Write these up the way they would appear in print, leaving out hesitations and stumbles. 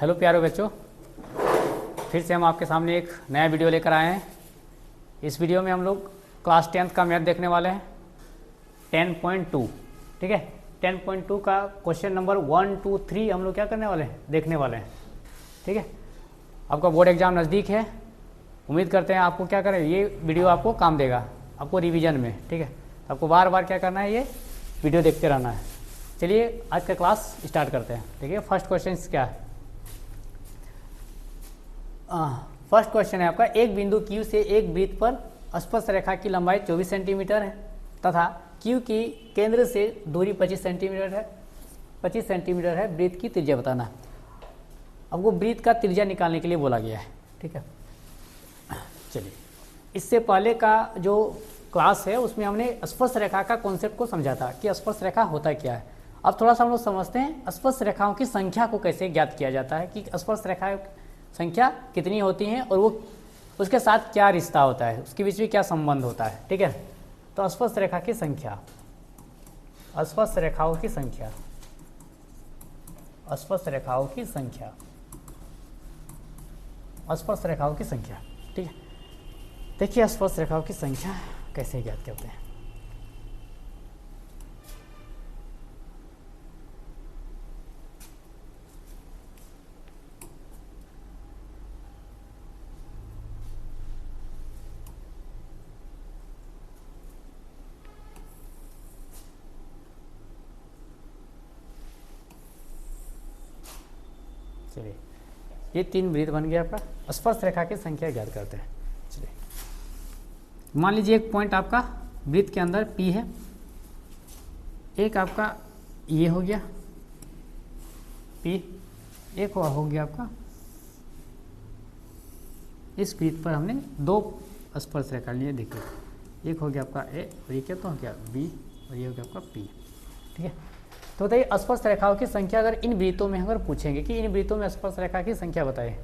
Hello प्यारे बच्चों, फिर से हम आपके सामने एक नया वीडियो लेकर आए हैं। इस वीडियो में हम लोग क्लास 10th का मैथ देखने वाले हैं 10.2। ठीक है, 10.2 का क्वेश्चन नंबर 1, 2, 3 हम लोग क्या करने वाले हैं, देखने वाले हैं। ठीक है, आपका बोर्ड एग्ज़ाम नज़दीक है, उम्मीद करते हैं आपको क्या करें, ये वीडियो आपको काम देगा आपको रिवीजन में। ठीक है, आपको बार बार क्या करना है, ये वीडियो देखते रहना है। चलिए आज का क्लास स्टार्ट करते हैं। ठीक है, फर्स्ट क्वेश्चन क्या है, फर्स्ट क्वेश्चन है आपका, एक बिंदु Q से एक वृत्त पर स्पर्श रेखा की लंबाई 24 सेंटीमीटर है तथा Q की केंद्र से दूरी 25 सेंटीमीटर है। वृत्त की त्रिज्या बताना। आपको वृत्त का त्रिज्या निकालने के लिए बोला गया है। ठीक है, चलिए इससे पहले का जो क्लास है उसमें हमने स्पर्श रेखा का कॉन्सेप्ट को समझा था कि स्पर्श रेखा होता क्या है। अब थोड़ा सा हम लोग समझते हैं स्पर्श रेखाओं की संख्या को कैसे ज्ञात किया जाता है, कि स्पर्श रेखा संख्या कितनी होती हैं और वो उसके साथ क्या रिश्ता होता है, उसके बीच में क्या संबंध होता है। ठीक है, तो स्पर्श रेखा की संख्या, स्पर्श रेखाओं की संख्या, स्पर्श रेखाओं की संख्या, स्पर्श रेखाओं की संख्या। ठीक है, देखिए स्पर्श रेखाओं की संख्या कैसे ज्ञात करते हैं। चलिए ये 3 वृत्त बन गया आपका, स्पर्श रेखा की संख्या ज्ञात करते हैं। चलिए मान लीजिए एक पॉइंट आपका वृत्त के अंदर P है, एक आपका ये हो गया P, एक हो गया आपका, इस वृत्त पर हमने 2 स्पर्श रेखा लिए। देखिए एक हो गया आपका A और ये क्या तो हो गया B और ये हो गया आपका P। ठीक है, तो बताइए स्पर्श रेखाओं की संख्या अगर इन वृत्तों में अगर पूछेंगे कि इन वृत्तों में स्पर्श रेखा की संख्या बताएं,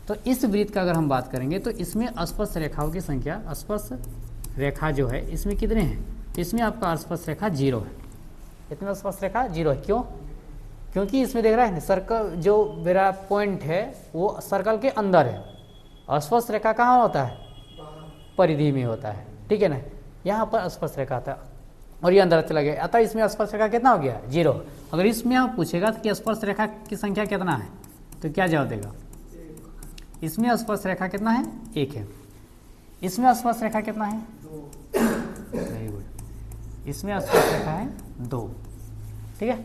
तो इस वृत्त का अगर हम बात करेंगे तो इसमें स्पर्श रेखाओं की संख्या, स्पर्श रेखा जो है इसमें कितने हैं, इसमें आपका स्पर्श रेखा 0 है। इसमें स्पर्श रेखा 0 है। क्यों? क्योंकि इसमें देख रहा है सर्कल, जो मेरा पॉइंट है वो सर्कल के अंदर है। स्पर्श रेखा कहाँ होता है, परिधि में होता है। ठीक है ना, यहाँ पर स्पर्श रेखा था और ये अंदर चला गया, अतः इसमें स्पर्श रेखा कितना हो गया, 0। अगर इसमें आप पूछेगा कि स्पर्श रेखा की संख्या कितना है तो क्या जवाब देगा, इसमें स्पर्श रेखा कितना है, 1 है। इसमें स्पर्श रेखा कितना है, 2। वेरी गुड, इसमें स्पर्श रेखा है 2। ठीक है,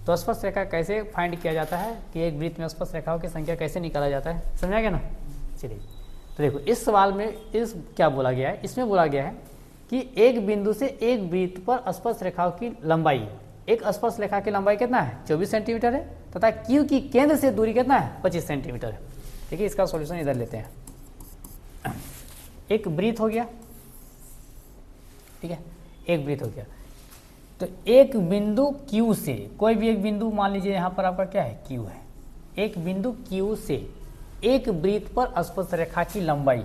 तो स्पर्श रेखा कैसे फाइंड किया जाता है कि एक वृत्त में स्पर्श रेखाओं की संख्या कैसे निकाला जाता है, समझा गया ना। चलिए तो देखो इस सवाल में इस क्या बोला गया है, इसमें बोला गया है कि एक बिंदु से एक वृत्त पर स्पर्श रेखाओं की लंबाई, एक स्पर्श रेखा की लंबाई कितना है, 24 सेंटीमीटर है तथा Q की केंद्र से दूरी कितना है, 25 सेंटीमीटर है। ठीक है, इसका सॉल्यूशन इधर लेते हैं। एक वृत्त हो गया, ठीक है, एक वृत्त हो गया, तो एक बिंदु Q से, कोई भी एक बिंदु मान लीजिए यहाँ पर आपका क्या है, Q है। एक बिंदु Q से एक वृत्त पर स्पर्श रेखा की लंबाई,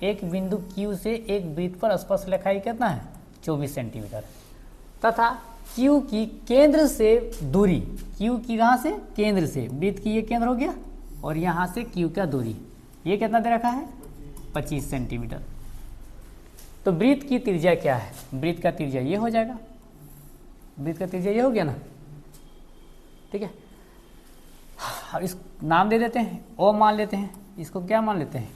एक बिंदु Q से एक वृत्त पर स्पर्श रेखा कितना है, 24 सेंटीमीटर तथा Q की केंद्र से दूरी, Q की कहाँ से, केंद्र से, वृत्त की ये केंद्र हो गया और यहाँ से Q का दूरी ये कितना दे रखा है, 25 सेंटीमीटर। तो वृत्त की त्रिज्या क्या है, वृत्त का त्रिज्या ये हो जाएगा, वृत्त का त्रिज्या ये हो गया ना। ठीक है, अब इस नाम दे देते हैं, O मान लेते हैं, इसको क्या मान लेते हैं,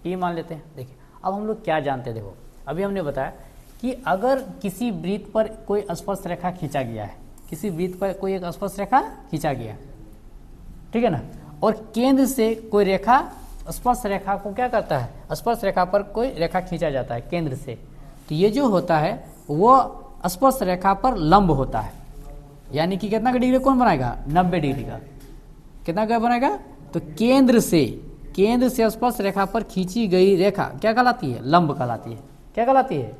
P मान लेते हैं। देखिए अब हम लोग क्या जानते हैं, देखो अभी हमने बताया कि अगर किसी वृत्त पर कोई स्पर्श रेखा खींचा गया है, किसी वृत्त पर कोई एक स्पर्श रेखा खींचा गया, ठीक है ना, और केंद्र से कोई रेखा, स्पर्श रेखा को क्या करता है, स्पर्श रेखा पर कोई रेखा खींचा जाता है केंद्र से, तो ये जो होता है वो स्पर्श रेखा पर लंब होता है। यानी कि कितना का डिग्री कौन बनाएगा, 90 डिग्री का। कितना का बनाएगा, तो केंद्र से स्पर्श रेखा पर खींची गई रेखा क्या कहलाती है, लंब कहलाती है। क्या कहलाती है,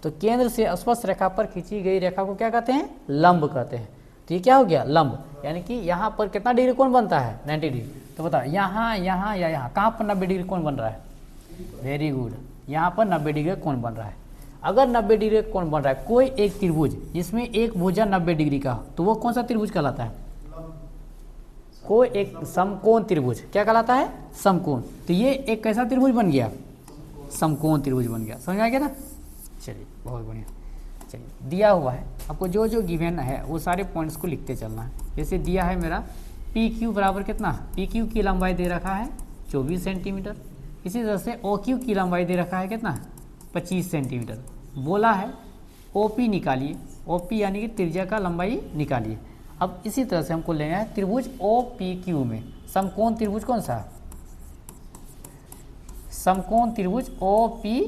तो केंद्र से स्पर्श रेखा पर खींची गई रेखा को क्या कहते हैं, लंब कहते हैं। तो ये क्या हो गया, लंब। यानी कि यहाँ पर कितना डिग्री कोण बनता है, 90 डिग्री। तो बताओ यहाँ यहाँ या यहाँ कहाँ पर 90 डिग्री कोण बन रहा है, वेरी गुड, यहाँ पर 90 डिग्री कोण बन रहा है। अगर 90 डिग्री कोण बन रहा है कोई एक त्रिभुज जिसमें एक भुजा 90 डिग्री का, तो वो कौन सा त्रिभुज कहलाता है, कोई एक समकोण त्रिभुज क्या कहलाता है? समकोण। तो ये एक कैसा त्रिभुज बन गया? समकोण त्रिभुज बन गया। समझ आ गया ना? चलिए बहुत बढ़िया। चलिए दिया हुआ है आपको, जो जो गिवन है वो सारे पॉइंट्स को लिखते चलना है। जैसे दिया है मेरा पी क्यू बराबर कितना, पी क्यू की लंबाई दे रखा है 24 सेंटीमीटर। इसी तरह से ओ क्यू की लंबाई दे रखा है कितना, 25 सेंटीमीटर। बोला है ओ पी निकालिए, ओ पी यानी कि त्रिज्या का लंबाई निकालिए। अब इसी तरह से हमको लेना है त्रिभुज ओ पी क्यू में समकोण त्रिभुज कौन सा, समकोण त्रिभुज ओ पी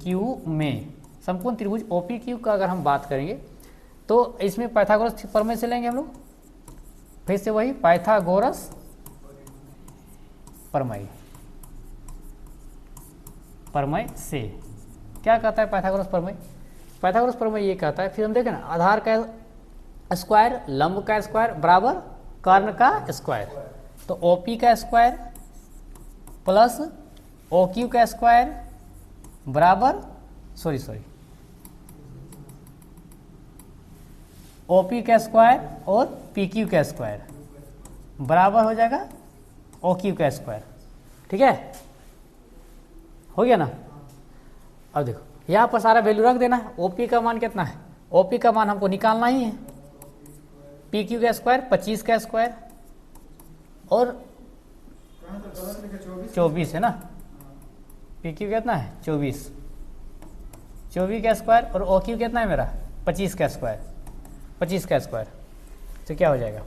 क्यू में, समकोण त्रिभुज ओ पी क्यू का अगर हम बात करेंगे तो इसमें पाइथागोरस प्रमेय से लेंगे हम लोग। फिर से वही पाइथागोरस प्रमेय, प्रमेय से क्या कहता है पाइथागोरस प्रमेय? पाइथागोरस प्रमेय ये कहता है, फिर हम देखें ना, आधार का स्क्वायर, लंब का स्क्वायर बराबर कर्ण का स्क्वायर। तो ओपी का स्क्वायर प्लस ओक्यू का स्क्वायर बराबर ओपी का स्क्वायर और पीक्यू का स्क्वायर बराबर हो जाएगा ओक्यू का स्क्वायर। ठीक है, हो गया ना? अब देखो यहाँ पर सारा वैल्यू रख देना है। ओपी का मान कितना है, ओपी का मान हमको निकालना ही है। पी क्यू का स्क्वायर 25 का स्क्वायर और 24 है ना, पी क्यू कितना है 24 का स्क्वायर और ओ क्यू कितना है मेरा 25 का स्क्वायर, 25 का स्क्वायर। तो क्या हो जाएगा,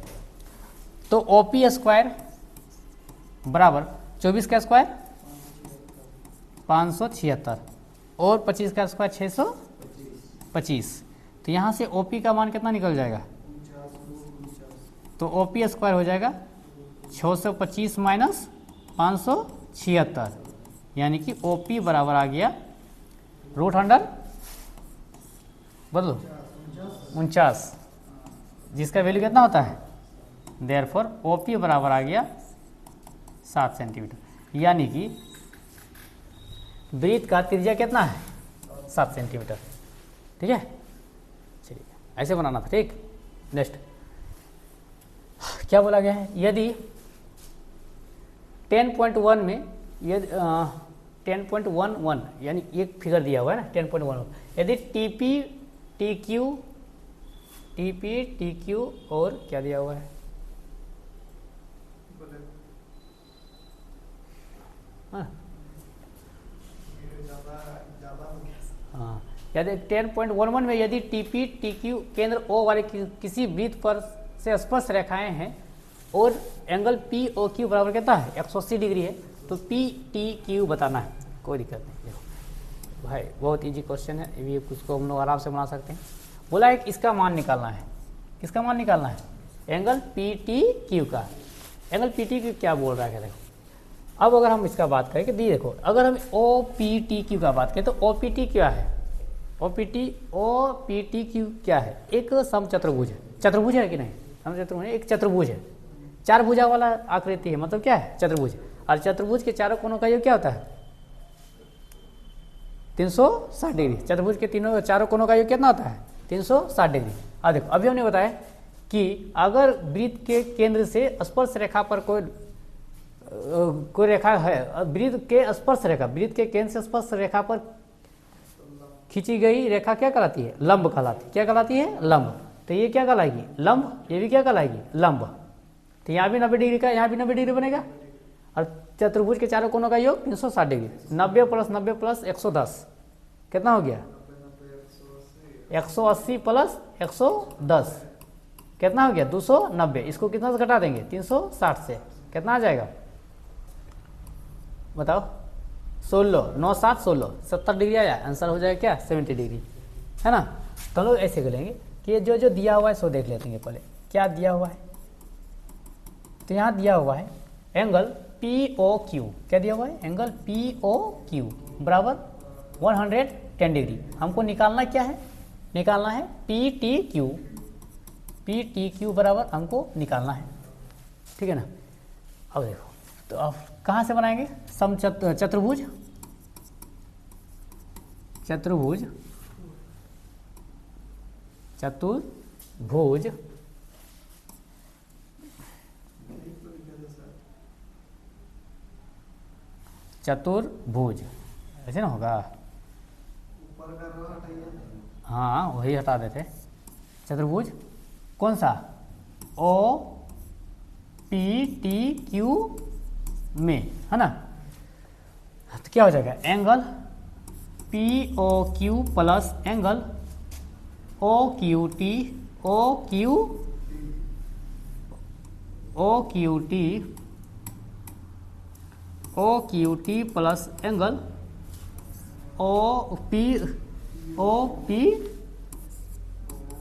तो ओ पी स्क्वायर बराबर 24 का स्क्वायर 576 और 25 का स्क्वायर 625। तो यहाँ से OP का मान कितना निकल जाएगा, तो OP स्क्वायर हो जाएगा 625 माइनस 576, यानी कि OP बराबर आ गया रूट अंडर बदलो 49, जिसका वैल्यू कितना होता है, देयरफॉर OP बराबर आ गया 7 सेंटीमीटर। यानी कि वृत्त का त्रिज्या कितना है 7 सेंटीमीटर। ठीक है, चलिए ऐसे बनाना था। ठीक, नेक्स्ट क्या बोला गया है, यदि 10.1 में यदि 10.11 यानी एक फिगर दिया हुआ है ना 10.11, यदि टीपी टी क्यू और क्या दिया हुआ है, हाँ, यदि 10.11 में यदि टीपी टी क्यू केंद्र ओ वाले किसी वृत्त पर से स्पर्श रेखाएं हैं और एंगल पी ओ क्यू बराबर कितना है 180 डिग्री है, तो पी टी क्यू बताना है। कोई दिक्कत नहीं, देखो भाई बहुत इजी क्वेश्चन है, ये उसको हम लोग आराम से बना सकते हैं। बोला है कि इसका मान निकालना है, किसका मान निकालना है, एंगल पी टी क्यू का। एंगल पी टी क्यू क्या बोल रहा है, देखो अब अगर हम इसका बात करें कि दी देखो, अगर हम ओ पी टी क्यू का बात करें तो ओ पी टी क्या है, ओ पी टी क्यू क्या है, एक समचतुर्भुज है। चतुर्भुज है कि नहीं, समचतुर्भुज एक चतुर्भुज है, 4 भुजा वाला आकृति है, मतलब क्या है चतुर्भुज। और चतुर्भुज के चारों कोनों का योग क्या होता है 360 डिग्री। चतुर्भुज के चारों कोनों का योग कितना होता है 360 डिग्री। अब देखो अभी हमने बताया कि अगर वृत्त के केंद्र से स्पर्श रेखा पर कोई रेखा है, वृत्त के स्पर्श रेखा, वृत्त के केंद्र से स्पर्श रेखा पर खींची गई रेखा क्या कहलाती है, लंब कहलाती है। क्या कहलाती है, लंब। तो ये क्या कहलाएगी, लंब। ये भी क्या कहलाएगी, लंब। तो यहाँ भी 90 डिग्री का, यहाँ भी 90 डिग्री बनेगा। और चतुर्भुज के चारों कोनों का योग 360 डिग्री। 90 प्लस 90 प्लस 110 कितना हो गया 180 प्लस 110 कितना हो गया 290। इसको कितना से घटा देंगे 360 से, कितना आ जाएगा बताओ 16, 9 7 16, 70 डिग्री आया। आंसर हो जाएगा क्या 70 डिग्री, है ना। तो हम लोग ऐसे करेंगे कि ये जो दिया हुआ है सो देख लेते हैं पहले क्या दिया हुआ है। तो यहाँ दिया हुआ है एंगल पी ओ क्यू, क्या दिया हुआ है, एंगल पी ओ क्यू बराबर 110 डिग्री। हमको निकालना क्या है, निकालना है पी टी क्यू बराबर हमको निकालना है। ठीक है ना। अब देखो तो अब कहाँ से बनाएंगे, चतुर्भुज चतुर्भुज, ऐसे ना होगा, हाँ वही हटा देते। चतुर्भुज कौन सा, ओ पी टी क्यू में, है ना। तो क्या हो जाएगा, angle P O Q plus angle O Q T, O Q T plus angle O P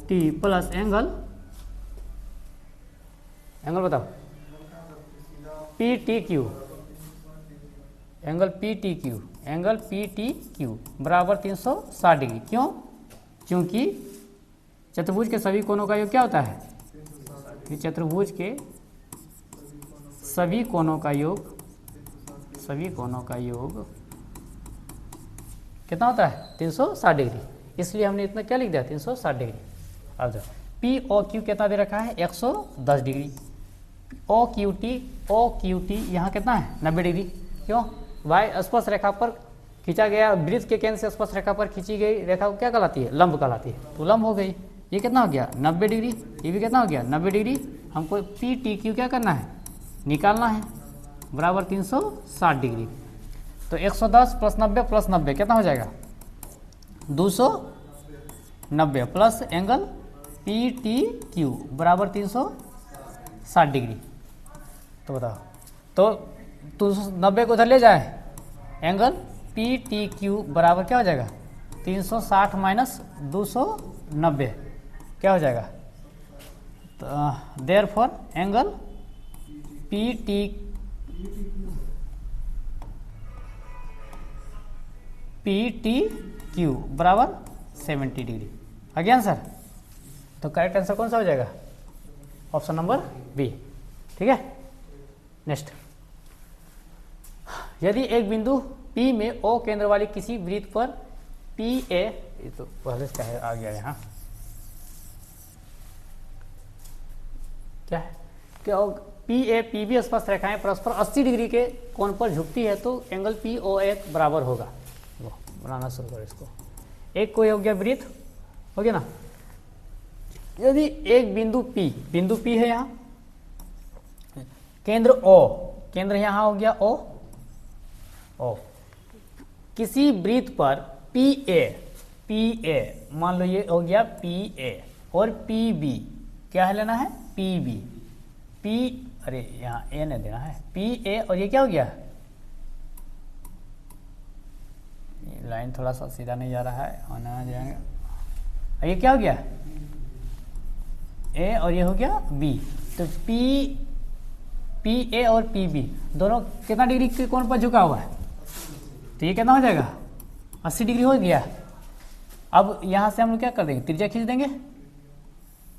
T plus angle बताओ P T Q, angle P T Q बराबर 360 डिग्री। क्यों, क्योंकि चतुर्भुज के सभी कोणों का योग क्या होता है, कि चतुर्भुज के सभी कोणों का योग कितना होता है, 360 डिग्री। इसलिए हमने इतना क्या लिख दिया, 360 डिग्री। अब देखो पी ओ क्यू कितना दे रखा है, 110 डिग्री। ओ क्यू टी यहाँ कितना है, 90 डिग्री। क्यों, वाई स्पर्श रेखा पर खींचा गया, वृत्त के केंद्र से स्पर्श रेखा पर खींची गई रेखा को क्या कहलाती है, लंब कहलाती है। तो लंब हो गई, ये कितना हो गया, 90 डिग्री। ये भी कितना हो गया, 90 डिग्री। हमको पी टी क्यू क्या करना है, निकालना है, बराबर 360 डिग्री। तो 110 प्लस 90 कितना हो जाएगा, 290 plus angle P T Q बराबर 360 डिग्री। तो बताओ, तो 290 को उधर ले जाए, एंगल पी टी क्यू बराबर क्या हो जाएगा, 360 माइनस 290 क्या हो जाएगा। तो therefore angle P T Q बराबर 70 डिग्री। आ गया आंसर। तो करेक्ट आंसर कौन सा हो जाएगा, ऑप्शन नंबर बी। ठीक है, नेक्स्ट, यदि एक बिंदु P में O केंद्र वाली किसी वृत्त पर PA, ये तो पहले क्या है, आ गया यहाँ, क्या है कि PA PB स्पर्श रेखाएं परस्पर 80 डिग्री के कोण पर झुकती है तो एंगल POA बराबर होगा। वो बनाना शुरू करो इसको। एक कोई हो गया वृत्त, हो गया ना। यदि एक बिंदु P है यहाँ, केंद्र O, केंद्र यहाँ हो गया O, किसी वृत्त पर PA मान लो ये हो गया PA और PB क्या है, लेना है PB, अरे यहाँ A नहीं देना है, PA और ये क्या हो गया, लाइन थोड़ा सा सीधा नहीं जा रहा है, होना जाएगा। ये क्या हो गया, A और ये हो गया B। तो PA और PB दोनों कितना डिग्री के कोण पर झुका हुआ है, तो ये कितना हो जाएगा, 80 डिग्री हो गया। अब यहां से हम लोग क्या कर देंगे, त्रिज्या खींच देंगे,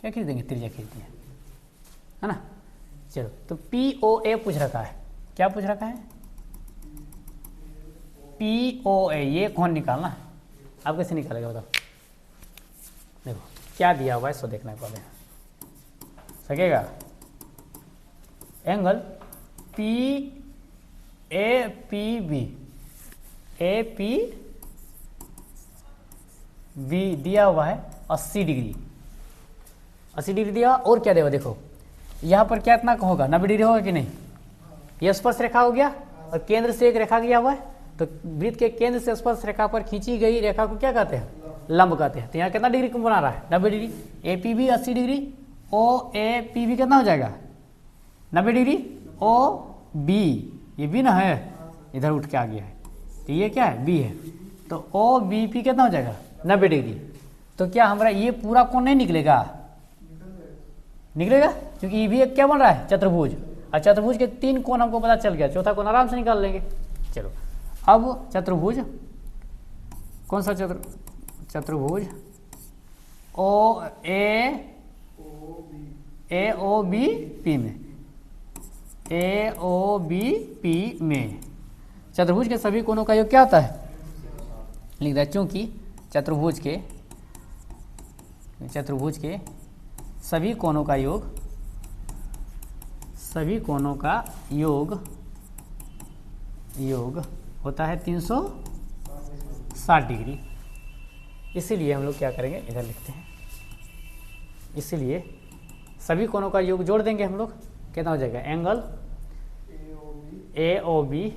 क्या खींच देंगे, त्रिज्या खींच दिए, है ना। चलो, तो POA पूछ रखा है, क्या पूछ रखा है, POA, ये कोण निकालना है। अब कैसे निकालेगा बताओ, देखो क्या दिया हुआ है, इसको देखना है पहले, सकेगा। एंगल APB दिया हुआ है 80 डिग्री, 80 डिग्री दिया। और क्या देगा, देखो यहाँ पर क्या इतना होगा, 90 डिग्री होगा कि नहीं। यह स्पर्श रेखा हो गया और केंद्र से एक रेखा गया हुआ है, तो वृत्त के केंद्र से स्पर्श रेखा पर खींची गई रेखा को क्या कहते हैं, लंब कहते हैं। तो यहाँ कितना डिग्री बना रहा है, 90 डिग्री। APB 80 डिग्री, OAPB कितना हो जाएगा, 90 डिग्री। OB ये भी ना है, इधर उठ के आ गया है, तो ये क्या है, B है। तो OBP कितना हो जाएगा, 90 डिग्री। तो क्या हमारा ये पूरा कोण नहीं निकलेगा, निकलेगा, क्योंकि ये भी एक क्या बन रहा है, चतुर्भुज। और चतुर्भुज के 3 कोण हमको पता चल गया, चौथा कोण आराम से निकाल लेंगे। चलो, अब चतुर्भुज कौन सा, चतुर्भुज AOBP में चतुर्भुज के सभी कोणों का योग क्या होता है, लिख दिया। चूंकि चतुर्भुज के सभी कोणों का योग होता है 360 डिग्री। इसीलिए हम लोग क्या करेंगे, इधर लिखते हैं, इसीलिए सभी कोणों का योग जोड़ देंगे हम लोग, कितना हो जाएगा, angle A O B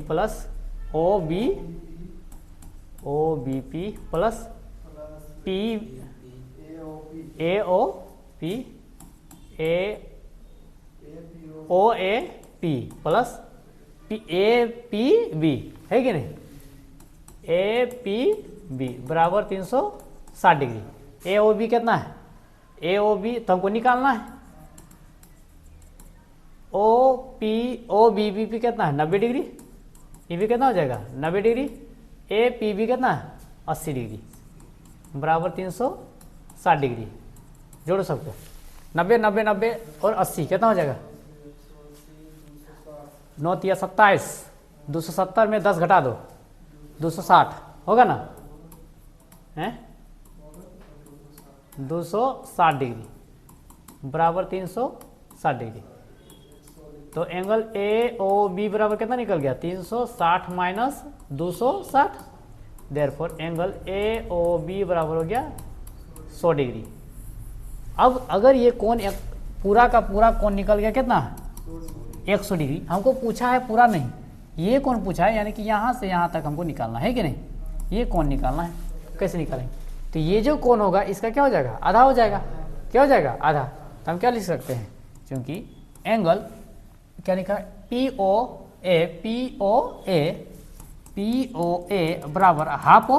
plus O B P plus P A O P plus A P B, है कि नहीं, ए पी बी बराबर 360 डिग्री। ए ओ बी कितना है, ए ओ बी तो हमको निकालना है, ओ बी पी कितना है 90 डिग्री, ये भी कितना हो जाएगा 90 डिग्री, ए पी बी कितना है 80 डिग्री बराबर 360 डिग्री। जोड़ो सबको, 90 90 90 और 80 कितना हो जाएगा, 9 तिया 27, 270 में 10 घटा दो 260 होगा ना, हैं 260 डिग्री बराबर 360 डिग्री। तो एंगल ए ओ बी बराबर कितना निकल गया, 360 minus 260, therefore angle A O B बराबर हो गया 100 डिग्री। अब अगर ये कोण पूरा का पूरा कोण निकल गया कितना, 100 डिग्री, हमको पूछा है पूरा नहीं, ये कोण पूछा है, यानी कि यहाँ से यहाँ तक हमको निकालना है कि नहीं, ये कोण निकालना है। कैसे निकालेंगे, तो ये जो कोण होगा इसका क्या हो जाएगा, आधा हो जाएगा, क्या हो जाएगा आधा। तो हम क्या लिख सकते हैं, क्योंकि एंगल क्या लिखा है, पी ओ ए बराबर half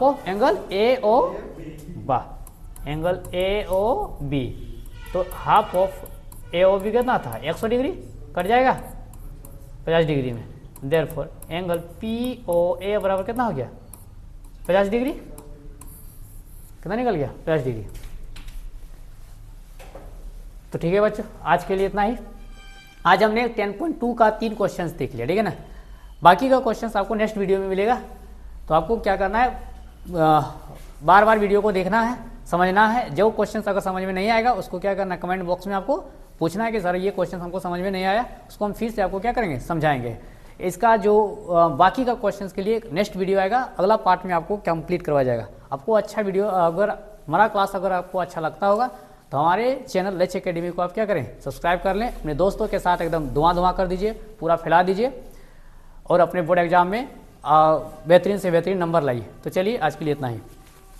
of angle A O B. तो half of A O B कितना था, 100 डिग्री, कट जाएगा 50 डिग्री में, therefore angle P O A बराबर कितना हो गया 50 डिग्री, कितना निकल गया 50 डिग्री। तो ठीक है बच्चों, आज के लिए इतना ही। आज हमने 10.2 का 3 क्वेश्चंस देख लिया, ठीक है ना। बाकी का क्वेश्चंस आपको नेक्स्ट वीडियो में मिलेगा। तो आपको क्या करना है, बार बार वीडियो को देखना है, समझना है। जो क्वेश्चंस अगर समझ में नहीं आएगा उसको क्या करना है, कमेंट बॉक्स में आपको पूछना है कि सर ये क्वेश्चन हमको समझ में नहीं आया, उसको हम फिर से आपको क्या करेंगे, समझाएंगे। इसका जो बाकी का क्वेश्चंस के लिए नेक्स्ट वीडियो आएगा, अगला पार्ट में आपको कंप्लीट करवाया जाएगा। आपको अच्छा वीडियो, अगर हमारा क्लास अगर आपको अच्छा लगता होगा तो हमारे चैनल लक्ष्य एकेडमी को आप क्या करें, सब्सक्राइब कर लें, अपने दोस्तों के साथ एकदम धुआं कर दीजिए, पूरा फैला दीजिए, और अपने बोर्ड एग्जाम में बेहतरीन से बेहतरीन नंबर लाइए। तो चलिए आज के लिए इतना ही।